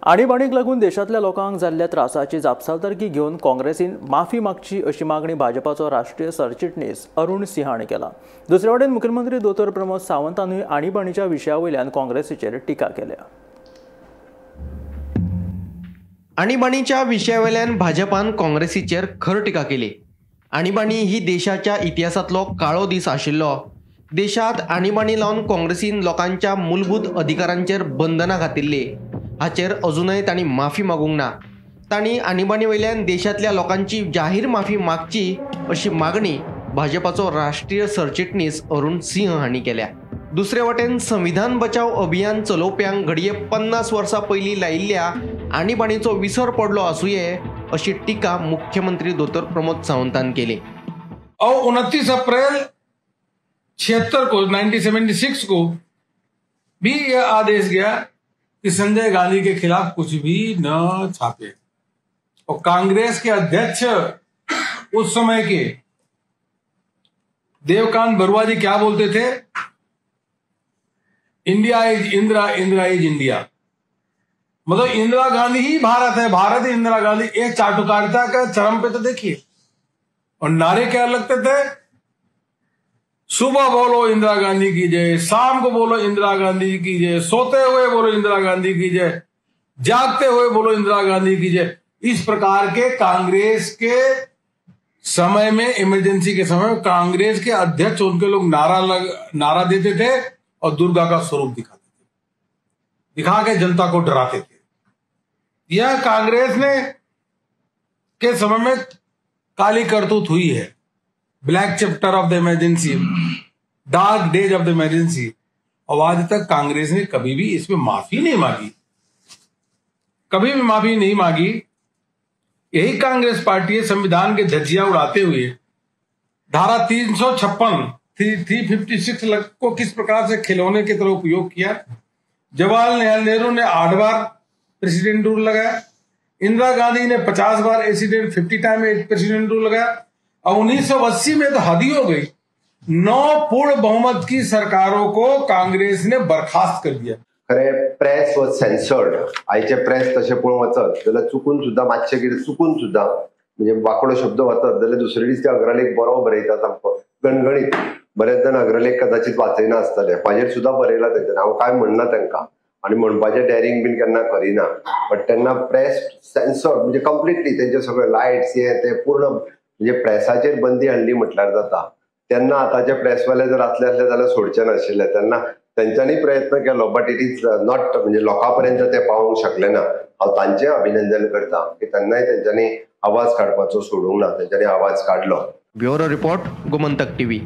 आणीबाणीक लागून देशातल्या लोकांक जाल्ल्या त्रासाची जापसालदारकी घेवन काँग्रेसीन माफी मागची अशी मागणी भाजपाचो राष्ट्रीय सरचिटणीस अरुण सिंह हांणी केला। दुसरे वटेन मुखेलमंत्री दोतोर प्रमोद सावंतानूय आणीबाणीच्या विशयावयल्यान काँग्रेसीचेर टिका केल्या। आणीबाणीच्या विशयावयल्यान भाजपान काँग्रेसीचेर खर टिका केली। आणीबाणी ही देशाच्या इतिहासातलो काळो दीस आशिल्लो। देशात आणीबाणी लावन काँग्रेसीन लोकांच्या मूलभूत अधिकारांचेर बंधनां घातिल्ली। हाचेर अजूनय तांणी माफी मागूंक ना। तांणी आणीबाणी वयल्यान देशातल्या लोकांची जाहीर माफी मागची अशी मागणी भाजपाचो राष्ट्रीय सरचिटणीस अरुण सिंह हांणी केल्या। दुसरे वटेन संविधान बचाव अभियान चलोवप्यांक घडये 50 वर्सां पयलीं लायिल्ल्या आणीबाणीचो विसर पडलो आसूये अशी टिका मुख्यमंत्री दोतोर प्रमोद सावंतान केली। 29 अप्रैल 76 को 1976 को भी यह आदेश गया कि संजय गांधी के खिलाफ कुछ भी न छापे। और कांग्रेस के अध्यक्ष उस समय के देवकांत बरुआ जी क्या बोलते थे? India is Indira, Indira is India. मतलब इंदिरा गांधी ही भारत है, भारत ही इंदिरा गांधी। एक चाटुकारिता का चरम पे तो देखिए। और नारे क्या लगते थे? सुबह बोलो इंदिरा गांधी की जय, शाम को बोलो इंदिरा गांधी की जय, सोते हुए बोलो इंदिरा गांधी की जय, जागते हुए बोलो इंदिरा गांधी की जय। इस प्रकार के कांग्रेस के समय में, इमरजेंसी के समय में कांग्रेस के अध्यक्ष उनके लोग नारा देते थे और दुर्गा का स्वरूप दिखाते थे, दिखा के जनता को डराते थे। यह कांग्रेस ने के समय में काली करतूत हुई है। Black chapter of the emergency, dark days of the emergency. और आज तक कांग्रेस ने कभी भी इसमें माफी नहीं मांगी, कभी भी माफी नहीं मांगी। यही कांग्रेस पार्टी संविधान के धज्जियां उड़ाते हुए धारा 356 356 को किस प्रकार से खिलौने की तरह उपयोग किया। जवाहरलाल नेहरू ने 8 बार प्रेसिडेंट रूल लगाया, इंदिरा गांधी ने 50 बार एसिडेंट 50 टाइम प्रेसिडेंट रूल लगाया। और 1980 में तो हद ही हो गई, 9 पूर्ण बहुमत की सरकारों को कांग्रेस ने बर्खास्त कर दिया। खरे प्रेस वॉज सेन्सर्ड। आयचे प्रेस तशें पळोवंक वचत जाल्यार चुकून सुद्दां मातशें कितें चुकून सुद्दां म्हणजे वाकडो शब्द वचत जाल्यार दुसरे दीस ते अग्रलेख बरो बरयता सामको गणगणीत। बरेच जाण अग्रलेख कदाचित वाचयना आसतले, म्हाजेर सुद्दां बरयला तेंच्यानी, हांव काय म्हणना तांकां आनी म्हणपाचें डेरिंग बीन केन्ना करिना। बट तेन्ना प्रेस सेन्सर्ड म्हणजे कंप्लिटली तेंचे सगळे लायट्स हे ते पूर्ण म्हणजे प्रेसाचेर बंदी हाडली म्हटल्यार जाता। तेन्ना आतांचे प्रेसवाले जर असले जाल्यार सोडचे नाशिल्ले। तेन्ना तेंच्यांनी प्रयत्न केलो, बट इट इज नॉट म्हणजे लोकांपर्यंत ते पावूंक शकले ना। हांव तांचें अभिनंदन करता की तेन्नाय तेंच्यांनी आवाज काडपाचो सोडूंक ना, तेंच्यांनी आवाज काडलो। Bureau report, Gomantak TV.